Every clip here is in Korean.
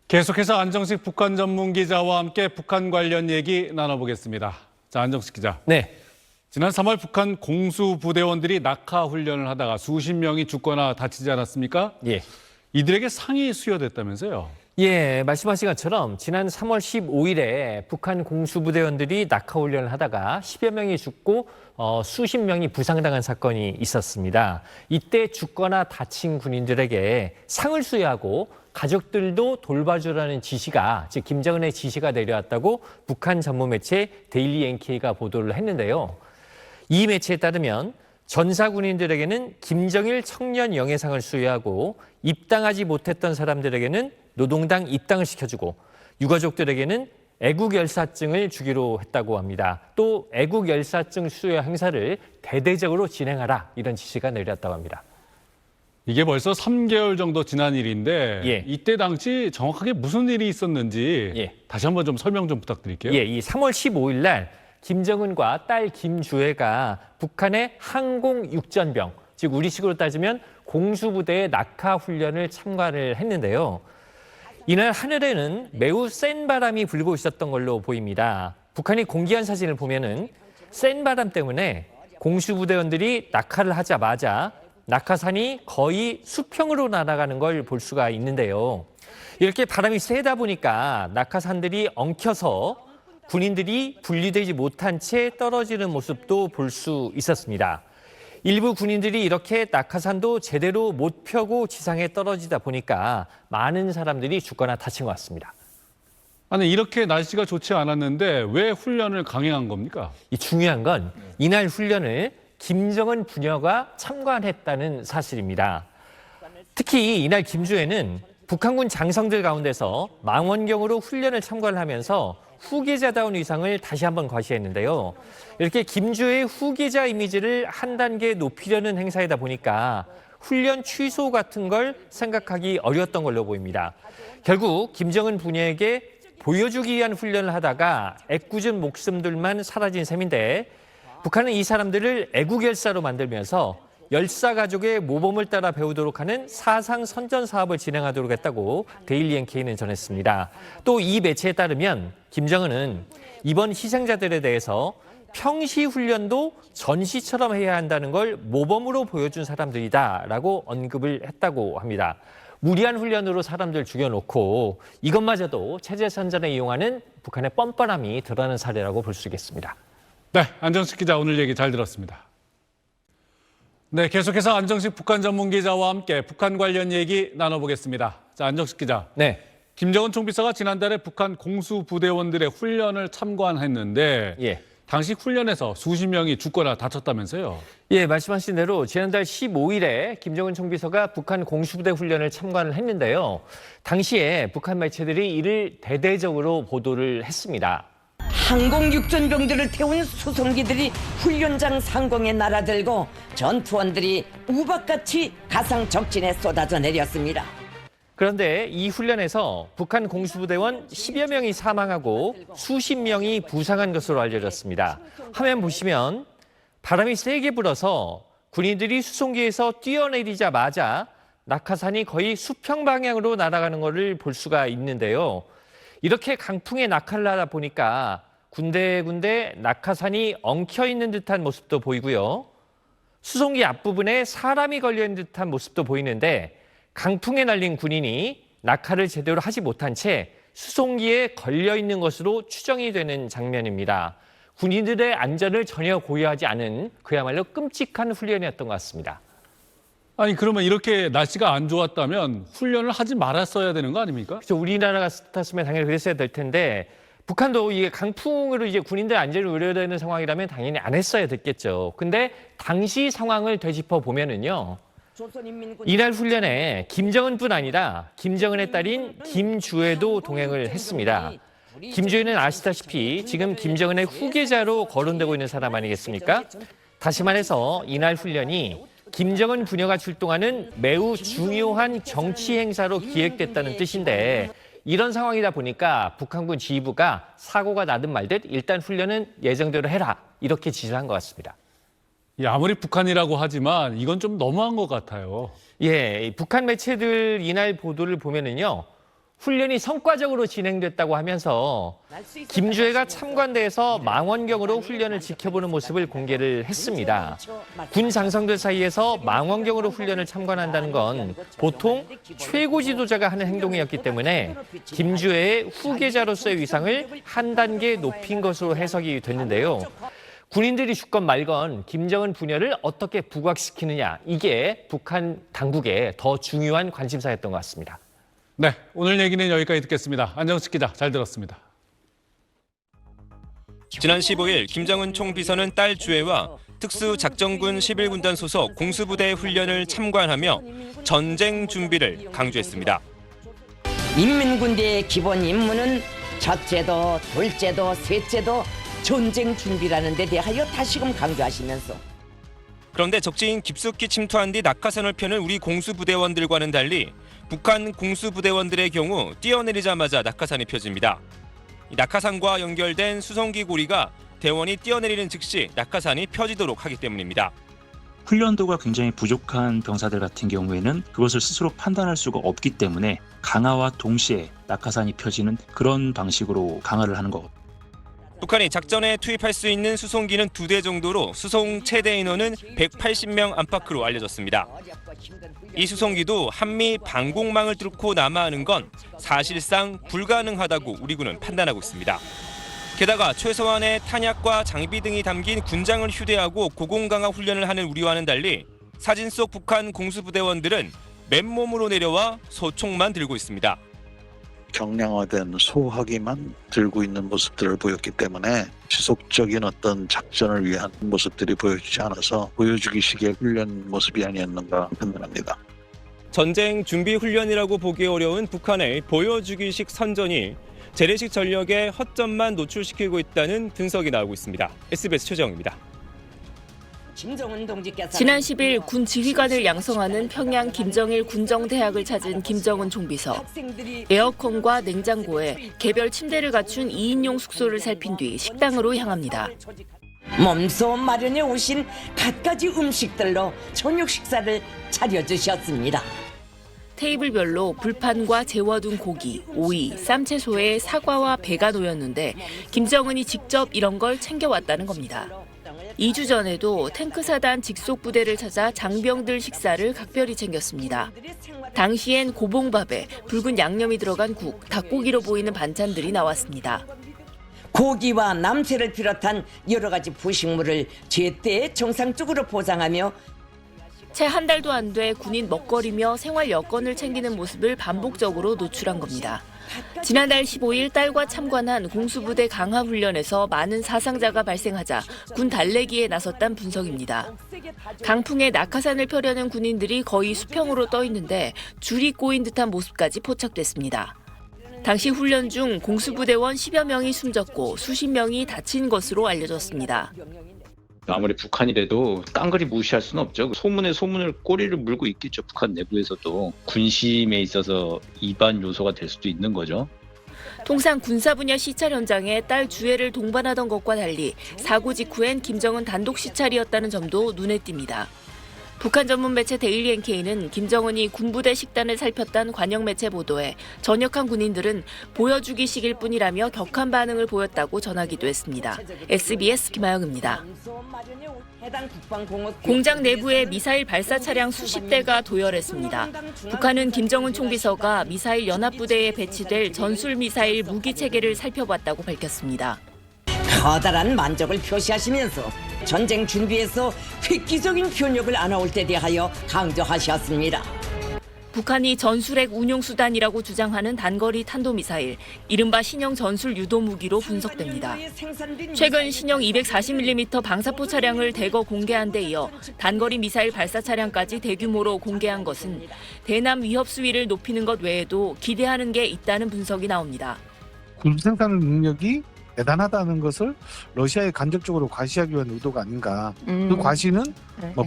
계속해서 안정식 북한 전문 기자와 함께 북한 관련 얘기 나눠보겠습니다. 자, 안정식 기자. 네. 지난 3월 북한 공수부대원들이 낙하 훈련을 하다가 수십 명이 죽거나 다치지 않았습니까? 예. 이들에게 상이 수여됐다면서요? 예, 말씀하신 것처럼 지난 3월 15일에 북한 공수부대원들이 낙하훈련을 하다가 10여 명이 죽고 수십 명이 부상당한 사건이 있었습니다. 이때 죽거나 다친 군인들에게 상을 수여하고 가족들도 돌봐주라는 지시가, 즉 김정은의 지시가 내려왔다고 북한 전문 매체 데일리 NK가 보도를 했는데요. 이 매체에 따르면 전사 군인들에게는 김정일 청년 영예상을 수여하고 입당하지 못했던 사람들에게는 노동당 입당을 시켜주고 유가족들에게는 애국열사증을 주기로 했다고 합니다. 또 애국열사증 수여 행사를 대대적으로 진행하라 이런 지시가 내렸다고 합니다. 이게 벌써 3개월 정도 지난 일인데 예. 이때 당시 정확하게 무슨 일이 있었는지 예. 다시 한번 좀 설명 좀 부탁드릴게요. 예, 이 3월 15일 날 김정은과 딸 김주애가 북한의 항공 육전병, 즉 우리식으로 따지면 공수부대의 낙하 훈련을 참가를 했는데요. 이날 하늘에는 매우 센 바람이 불고 있었던 걸로 보입니다. 북한이 공개한 사진을 보면은 센 바람 때문에 공수부대원들이 낙하를 하자마자 낙하산이 거의 수평으로 날아가는 걸 볼 수가 있는데요. 이렇게 바람이 세다 보니까 낙하산들이 엉켜서 군인들이 분리되지 못한 채 떨어지는 모습도 볼 수 있었습니다. 일부 군인들이 이렇게 낙하산도 제대로 못 펴고 지상에 떨어지다 보니까 많은 사람들이 죽거나 다친 것 같습니다. 아니 이렇게 날씨가 좋지 않았는데 왜 훈련을 강행한 겁니까? 이 중요한 건 이날 훈련을 김정은 부녀가 참관했다는 사실입니다. 특히 이날 김주애는 북한군 장성들 가운데서 망원경으로 훈련을 참관을 하면서 후계자다운 위상을 다시 한번 과시했는데요. 이렇게 김주애의 후계자 이미지를 한 단계 높이려는 행사이다 보니까 훈련 취소 같은 걸 생각하기 어려웠던 걸로 보입니다. 결국 김정은 부녀에게 보여주기 위한 훈련을 하다가 애꿎은 목숨들만 사라진 셈인데 북한은 이 사람들을 애국열사로 만들면서 열사 가족의 모범을 따라 배우도록 하는 사상 선전 사업을 진행하도록 했다고 데일리 NK는 전했습니다. 또 이 매체에 따르면 김정은은 이번 희생자들에 대해서 평시 훈련도 전시처럼 해야 한다는 걸 모범으로 보여준 사람들이다라고 언급을 했다고 합니다. 무리한 훈련으로 사람들 죽여놓고 이것마저도 체제 선전에 이용하는 북한의 뻔뻔함이 드러나는 사례라고 볼 수 있겠습니다. 네, 안정식 기자 오늘 얘기 잘 들었습니다. 네, 계속해서 안정식 북한 전문 기자와 함께 북한 관련 얘기 나눠보겠습니다. 자, 안정식 기자. 네. 김정은 총비서가 지난달에 북한 공수부대원들의 훈련을 참관했는데 예. 당시 훈련에서 수십 명이 죽거나 다쳤다면서요? 예, 말씀하신 대로 지난달 15일에 김정은 총비서가 북한 공수부대 훈련을 참관을 했는데요. 당시에 북한 매체들이 이를 대대적으로 보도를 했습니다. 항공 육전병들을 태운 수송기들이 훈련장 상공에 날아들고 전투원들이 우박같이 가상 적진에 쏟아져 내렸습니다. 그런데 이 훈련에서 북한 공수부대원 10여 명이 사망하고 수십 명이 부상한 것으로 알려졌습니다. 화면 보시면 바람이 세게 불어서 군인들이 수송기에서 뛰어내리자마자 낙하산이 거의 수평 방향으로 날아가는 것을 볼 수가 있는데요. 이렇게 강풍에 낙하를 하다 보니까 군데군데 낙하산이 엉켜있는 듯한 모습도 보이고요. 수송기 앞부분에 사람이 걸려있는 듯한 모습도 보이는데 강풍에 날린 군인이 낙하를 제대로 하지 못한 채 수송기에 걸려있는 것으로 추정이 되는 장면입니다. 군인들의 안전을 전혀 고려하지 않은 그야말로 끔찍한 훈련이었던 것 같습니다. 아니 그러면 이렇게 날씨가 안 좋았다면 훈련을 하지 말았어야 되는 거 아닙니까? 그렇죠. 우리나라가 같았으면 당연히 그랬어야 될 텐데 북한도 이게 강풍으로 이제 군인들 안전을 우려되는 상황이라면 당연히 안 했어야 됐겠죠. 근데 당시 상황을 되짚어 보면은요. 이날 훈련에 김정은뿐 아니라 김정은의 딸인 김주애도 동행을 했습니다. 김주애는 아시다시피 지금 김정은의 후계자로 거론되고 있는 사람 아니겠습니까? 다시 말해서 이날 훈련이 김정은 부녀가 출동하는 매우 중요한 정치 행사로 기획됐다는 뜻인데 이런 상황이다 보니까 북한군 지휘부가 사고가 나든 말든 일단 훈련은 예정대로 해라 이렇게 지시한 것 같습니다. 아무리 북한이라고 하지만 이건 좀 너무한 것 같아요. 예, 북한 매체들 이날 보도를 보면은요. 훈련이 성과적으로 진행됐다고 하면서 김주혜가 참관대에서 망원경으로 훈련을 지켜보는 모습을 공개를 했습니다. 군 장성들 사이에서 망원경으로 훈련을 참관한다는 건 보통 최고 지도자가 하는 행동이었기 때문에 김주혜의 후계자로서의 위상을 한 단계 높인 것으로 해석이 됐는데요. 군인들이 죽건 말건 김정은 부녀를 어떻게 부각시키느냐, 이게 북한 당국의 더 중요한 관심사였던 것 같습니다. 네, 오늘 얘기는 여기까지 듣겠습니다. 안정식 기자 잘 들었습니다. 지난 15일 김정은 총비서는 딸 주혜와 특수작전군 11군단 소속 공수부대 훈련을 참관하며 전쟁 준비를 강조했습니다. 인민군대의 기본 임무는 첫째도 둘째도 셋째도 전쟁 준비라는 데 대하여 다시금 강조하시면서 그런데 적지인 깊숙이 침투한 뒤 낙하산을 펴는 우리 공수부대원들과는 달리 북한 공수부대원들의 경우 뛰어내리자마자 낙하산이 펴집니다. 이 낙하산과 연결된 수송기 고리가 대원이 뛰어내리는 즉시 낙하산이 펴지도록 하기 때문입니다. 훈련도가 굉장히 부족한 병사들 같은 경우에는 그것을 스스로 판단할 수가 없기 때문에 강화와 동시에 낙하산이 펴지는 그런 방식으로 강화를 하는 것. 북한이 작전에 투입할 수 있는 수송기는 2대 정도로 수송 최대 인원은 180명 안팎으로 알려졌습니다. 이 수송기도 한미 방공망을 뚫고 남하하는 건 사실상 불가능하다고 우리 군은 판단하고 있습니다. 게다가 최소한의 탄약과 장비 등이 담긴 군장을 휴대하고 고공강화 훈련을 하는 우리와는 달리 사진 속 북한 공수부대원들은 맨몸으로 내려와 소총만 들고 있습니다. 경량화된 소화기만 들고 있는 모습들을 보였기 때문에 지속적인 어떤 작전을 위한 모습들이 보여지지 않아서 보여주기식의 훈련 모습이 아니었는가 판단합니다. 전쟁 준비 훈련이라고 보기 어려운 북한의 보여주기식 선전이 재래식 전력의 허점만 노출시키고 있다는 분석이 나오고 있습니다. SBS 최정입니다. 지난 10일 군 지휘관을 양성하는 평양 김정일 군정대학을 찾은 김정은 총비서. 에어컨과 냉장고에 개별 침대를 갖춘 2인용 숙소를 살핀 뒤 식당으로 향합니다. 몸소 마련해 오신 갖가지 음식들로 저녁 식사를 차려주셨습니다. 테이블별로 불판과 재워둔 고기, 오이, 쌈채소에 사과와 배가 놓였는데 김정은이 직접 이런 걸 챙겨왔다는 겁니다. 2주 전에도 탱크사단 직속 부대를 찾아 장병들 식사를 각별히 챙겼습니다. 당시엔 고봉밥에 붉은 양념이 들어간 국, 닭고기로 보이는 반찬들이 나왔습니다. 고기와 남새를 비롯한 여러 가지 부식물을 제때 정상적으로 포장하며 채 한 달도 안 돼 군인 먹거리며 생활 여건을 챙기는 모습을 반복적으로 노출한 겁니다. 지난달 15일 딸과 참관한 공수부대 강화 훈련에서 많은 사상자가 발생하자 군 달래기에 나섰다는 분석입니다. 강풍에 낙하산을 펴려는 군인들이 거의 수평으로 떠 있는데 줄이 꼬인 듯한 모습까지 포착됐습니다. 당시 훈련 중 공수부대원 10여 명이 숨졌고 수십 명이 다친 것으로 알려졌습니다. 아무리 북한이라도 깡그리 무시할 수는 없죠. 소문에 소문을 꼬리를 물고 있겠죠. 북한 내부에서도 군심에 있어서 이반 요소가 될 수도 있는 거죠. 통상 군사 분야 시찰 현장에 딸 주혜를 동반하던 것과 달리 사고 직후엔 김정은 단독 시찰이었다는 점도 눈에 띕니다. 북한 전문 매체 데일리 NK는 김정은이 군부대 식단을 살폈다는 관영 매체 보도에 전역한 군인들은 보여주기식일 뿐이라며 격한 반응을 보였다고 전하기도 했습니다. SBS 김하영입니다. 공장 내부에 미사일 발사 차량 수십 대가 도열했습니다. 북한은 김정은 총비서가 미사일 연합부대에 배치될 전술 미사일 무기 체계를 살펴봤다고 밝혔습니다. 커다란 만족을 표시하시면서 전쟁 준비에서 획기적인 변혁을 안아올 때 대하여 강조하셨습니다. 북한이 전술핵 운용수단이라고 주장하는 단거리 탄도미사일, 이른바 신형 전술 유도 무기로 분석됩니다. 최근 신형 240mm 방사포 차량을 대거 공개한 데 이어 단거리 미사일 발사 차량까지 대규모로 공개한 것은 대남 위협 수위를 높이는 것 외에도 기대하는 게 있다는 분석이 나옵니다. 군 생산 능력이 대단하다는 것을 러시아에 간접적으로 과시하기 위한 의도가 아닌가. 그 과시는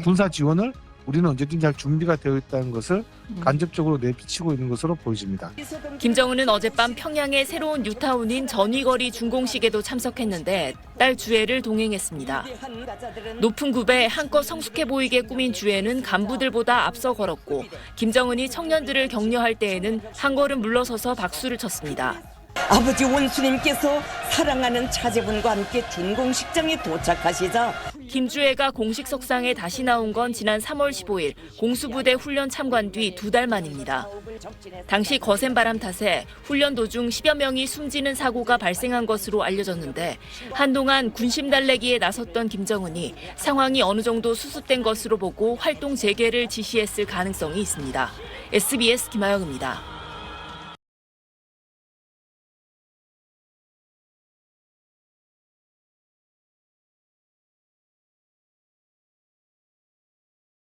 군사 지원을 우리는 언제든지 잘 준비가 되어 있다는 것을 간접적으로 내비치고 있는 것으로 보여집니다. 김정은은 어젯밤 평양의 새로운 뉴타운인 전위거리 준공식에도 참석했는데 딸 주애를 동행했습니다. 높은 굽에 한껏 성숙해 보이게 꾸민 주애는 간부들보다 앞서 걸었고 김정은이 청년들을 격려할 때에는 한 걸음 물러서서 박수를 쳤습니다. 아버지 원수님께서 사랑하는 차제분과 함께 준공식장에 도착하시자 김주애가 공식 석상에 다시 나온 건 지난 3월 15일 공수부대 훈련 참관 뒤 2달 만입니다. 당시 거센 바람 탓에 훈련 도중 10여 명이 숨지는 사고가 발생한 것으로 알려졌는데 한동안 군심 달래기에 나섰던 김정은이 상황이 어느 정도 수습된 것으로 보고 활동 재개를 지시했을 가능성이 있습니다. SBS 김하영입니다.